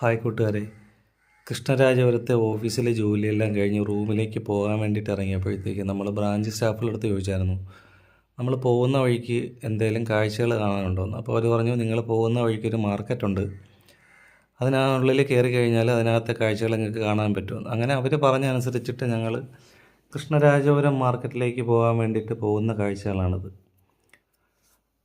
Hi കൂട്ടുകാരെ, കൃഷ്ണരാജപുരത്തെ ഓഫീസിലെ ജോലിയെല്ലാം കഴിഞ്ഞ് റൂമിലേക്ക് പോകാൻ വേണ്ടിയിട്ട് ഇറങ്ങിയപ്പോഴത്തേക്ക് നമ്മൾ ബ്രാഞ്ച് സ്റ്റാഫുകളടുത്ത് ചോദിച്ചായിരുന്നു, നമ്മൾ പോകുന്ന വഴിക്ക് എന്തെങ്കിലും കാഴ്ചകൾ കാണാനുണ്ടോയെന്ന്. അപ്പോൾ അവർ പറഞ്ഞു, നിങ്ങൾ പോകുന്ന വഴിക്ക് ഒരു മാർക്കറ്റുണ്ട്, അതിനുള്ളിൽ കയറി കഴിഞ്ഞാൽ അതിനകത്തെ കാഴ്ചകൾ നിങ്ങൾക്ക് കാണാൻ പറ്റുമെന്ന്. അങ്ങനെ അവർ പറഞ്ഞനുസരിച്ചിട്ട് ഞങ്ങൾ കൃഷ്ണരാജപുരം മാർക്കറ്റിലേക്ക് പോകാൻ വേണ്ടിയിട്ട് പോകുന്ന കാഴ്ചകളാണിത്.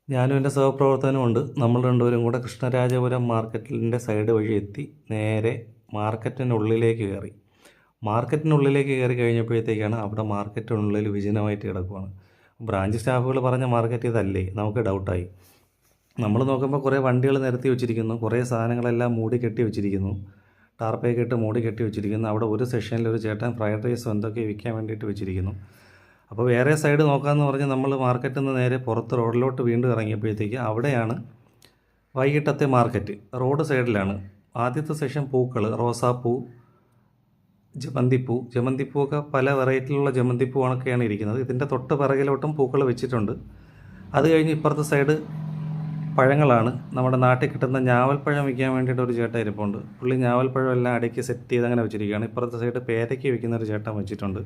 ഞാനും എൻ്റെ സഹപ്രവർത്തനമുണ്ട്. നമ്മൾ രണ്ടുപേരും കൂടെ കൃഷ്ണരാജപുരം മാർക്കറ്റിൻ്റെ സൈഡ് വഴി എത്തി നേരെ മാർക്കറ്റിനുള്ളിലേക്ക് കയറി. മാർക്കറ്റിനുള്ളിലേക്ക് കയറി കഴിഞ്ഞപ്പോഴത്തേക്കാണ് അവിടെ മാർക്കറ്റിനുള്ളിൽ വിജനമായിട്ട് കിടക്കുവാണ്. ബ്രാഞ്ച് സ്റ്റാഫുകൾ പറഞ്ഞ മാർക്കറ്റ് ഇതല്ലേ, നമുക്ക് ഡൗട്ടായി. നമ്മൾ നോക്കുമ്പോൾ കുറേ വണ്ടികൾ നിരത്തി വെച്ചിരിക്കുന്നു, കുറേ സാധനങ്ങളെല്ലാം മൂടി കെട്ടി വെച്ചിരിക്കുന്നു, ടാർപ്പയൊക്കെ ഇട്ട് മൂടി കെട്ടി വെച്ചിരിക്കുന്നു. അവിടെ ഒരു സെക്ഷനിൽ ഒരു ചേട്ടൻ ഫ്രൈഡ് റൈസ് എന്തൊക്കെ വിൽക്കാൻ വേണ്ടിയിട്ട് വെച്ചിരിക്കുന്നു. അപ്പോൾ വേറെ സൈഡ് നോക്കാമെന്ന് പറഞ്ഞ് നമ്മൾ മാർക്കറ്റിൽ നിന്ന് നേരെ പുറത്ത് റോഡിലോട്ട് വീണ്ടും ഇറങ്ങിയപ്പോഴത്തേക്ക് അവിടെയാണ് വൈകിട്ടത്തെ മാർക്കറ്റ്. റോഡ് സൈഡിലാണ്. ആദ്യത്തെ സെക്ഷൻ പൂക്കൾ, റോസാപ്പൂ, ജമന്തിപ്പൂ ഒക്കെ പല വെറൈറ്റിയിലുള്ള ജമന്തിപ്പൂവൊക്കെയാണ് ഇരിക്കുന്നത്. ഇതിൻ്റെ തൊട്ട് പിറകിലോട്ടും പൂക്കൾ വെച്ചിട്ടുണ്ട്. അത് കഴിഞ്ഞ് ഇപ്പുറത്തെ സൈഡ് പഴങ്ങളാണ്. നമ്മുടെ നാട്ടിൽ കിട്ടുന്ന ഞാവൽപ്പഴം വയ്ക്കാൻ വേണ്ടിയിട്ട് ഒരു ചേട്ടൻ ഇരിപ്പുണ്ട്. പുള്ളി ഞാവൽപ്പഴം എല്ലാം അടുക്കി സെറ്റ് ചെയ്ത് അങ്ങനെ വെച്ചിരിക്കുകയാണ്. ഇപ്പുറത്തെ സൈഡ് പേരയ്ക്ക് വയ്ക്കുന്ന ഒരു ചേട്ടൻ വെച്ചിട്ടുണ്ട്.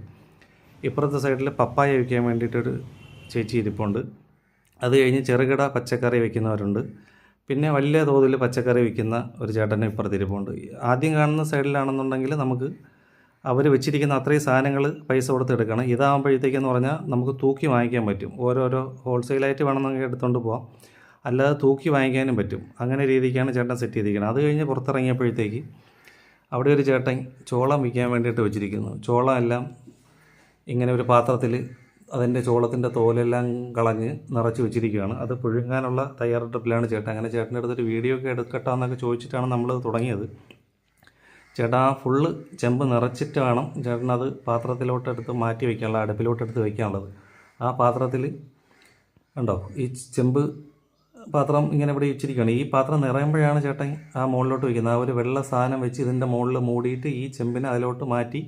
ഇപ്പുറത്തെ സൈഡിൽ പപ്പായ വയ്ക്കാൻ വേണ്ടിയിട്ടൊരു ചേച്ചി ഇരിപ്പുണ്ട്. അത് കഴിഞ്ഞ് ചെറുകിട പച്ചക്കറി വയ്ക്കുന്നവരുണ്ട്. പിന്നെ വലിയ തോതിൽ പച്ചക്കറി വയ്ക്കുന്ന ഒരു ചേട്ടനും ഇപ്പുറത്ത് ഇരിപ്പുണ്ട്. ആദ്യം കാണുന്ന സൈഡിലാണെന്നുണ്ടെങ്കിൽ നമുക്ക് അവർ വെച്ചിരിക്കുന്ന അത്രയും സാധനങ്ങൾ പൈസ കൊടുത്ത് എടുക്കണം. ഇതാകുമ്പോഴത്തേക്കെന്ന് പറഞ്ഞാൽ നമുക്ക് തൂക്കി വാങ്ങിക്കാൻ പറ്റും. ഓരോരോ ഹോൾസെയിലായിട്ട് വേണമെന്നെങ്കിൽ എടുത്തുകൊണ്ട് പോകാം, അല്ലാതെ തൂക്കി വാങ്ങിക്കാനും പറ്റും. അങ്ങനെ രീതിക്കാണ് ചേട്ടൻ സെറ്റ് ചെയ്തിരിക്കുന്നത്. അത് കഴിഞ്ഞ് പുറത്തിറങ്ങിയപ്പോഴത്തേക്ക് അവിടെ ഒരു ചേട്ടൻ ചോളം വിൽക്കാൻ വേണ്ടിയിട്ട് വെച്ചിരിക്കുന്നു. ചോളം എല്ലാം ഇങ്ങനെ ഒരു പാത്രത്തിൽ അതിൻ്റെ ചോളത്തിൻ്റെ തോലെല്ലാം കളഞ്ഞ് നിറച്ച് വെച്ചിരിക്കുകയാണ്. അത് പുഴുങ്ങാനുള്ള തയ്യാറെടുപ്പിലാണ് ചേട്ടൻ. അങ്ങനെ ചേട്ടൻ്റെ അടുത്തൊരു വീഡിയോ ഒക്കെ എടുക്കട്ടാന്നൊക്കെ ചോദിച്ചിട്ടാണ് നമ്മളത് തുടങ്ങിയത്. ചേട്ടാ ഫുള്ള് ചെമ്പ് നിറച്ചിട്ട് വേണം ചേട്ടനത് പാത്രത്തിലോട്ടെടുത്ത് മാറ്റി വയ്ക്കാനുള്ള, അടുപ്പിലോട്ടെടുത്ത് വയ്ക്കാനുള്ളത്. ആ പാത്രത്തിൽ കണ്ടോ, ഈ ചെമ്പ് പാത്രം ഇങ്ങനെ ഇവിടെ വെച്ചിരിക്കുകയാണ്. ഈ പാത്രം നിറയുമ്പോഴാണ് ചേട്ടൻ ആ മുകളിലോട്ട് വയ്ക്കുന്നത്. ആ ഒരു വെള്ള സാധനം വെച്ച് ഇതിൻ്റെ മുകളിൽ മൂടിയിട്ട് ഈ ചെമ്പിനെ അതിലോട്ട് മാറ്റി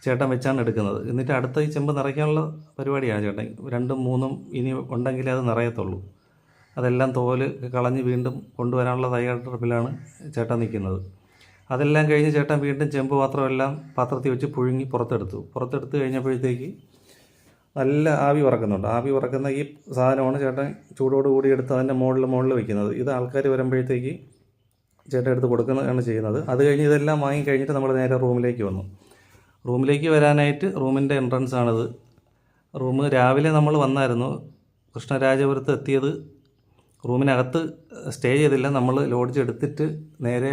ചേട്ടൻ വെച്ചാണ് എടുക്കുന്നത്. എന്നിട്ട് അടുത്ത ഈ ചെമ്പ് നിറയ്ക്കാനുള്ള പരിപാടിയാണ് ചേട്ടൻ. 2ഉം 3ഉം ഇനി ഉണ്ടെങ്കിലേ അത് നിറയത്തുള്ളൂ. അതെല്ലാം തോല് കളഞ്ഞ് വീണ്ടും കൊണ്ടുവരാനുള്ള തയ്യാറെടുപ്പിലാണ് ചേട്ടൻ നിൽക്കുന്നത്. അതെല്ലാം കഴിഞ്ഞ് ചേട്ടൻ വീണ്ടും ചെമ്പ് പാത്രമെല്ലാം പാത്രത്തിൽ വെച്ച് പുഴുങ്ങി പുറത്തെടുത്ത് കഴിഞ്ഞപ്പോഴത്തേക്ക് നല്ല ആവി പറക്കുന്നുണ്ട്. ആവി പറക്കുന്ന ഈ സാധനമാണ് ചേട്ടൻ ചൂടോട് കൂടി എടുത്ത് അതിൻ്റെ മുകളിൽ വയ്ക്കുന്നത്. ഇത് ആൾക്കാർ വരുമ്പോഴത്തേക്ക് ചേട്ടൻ എടുത്ത് കൊടുക്കുന്നതാണ് ചെയ്യുന്നത്. അത് കഴിഞ്ഞ് ഇതെല്ലാം വാങ്ങി കഴിഞ്ഞിട്ട് നമ്മൾ നേരെ റൂമിലേക്ക് വന്നു. റൂമിലേക്ക് വരാനായിട്ട് റൂമിൻ്റെ എൻട്രൻസ് ആണിത്. റൂം രാവിലെ നമ്മൾ വന്നായിരുന്നു. കൃഷ്ണരാജപുരത്ത് എത്തിയത് റൂമിനകത്ത് സ്റ്റേ ചെയ്തില്ല. നമ്മൾ ലോഡ്ജ് എടുത്തിട്ട് നേരെ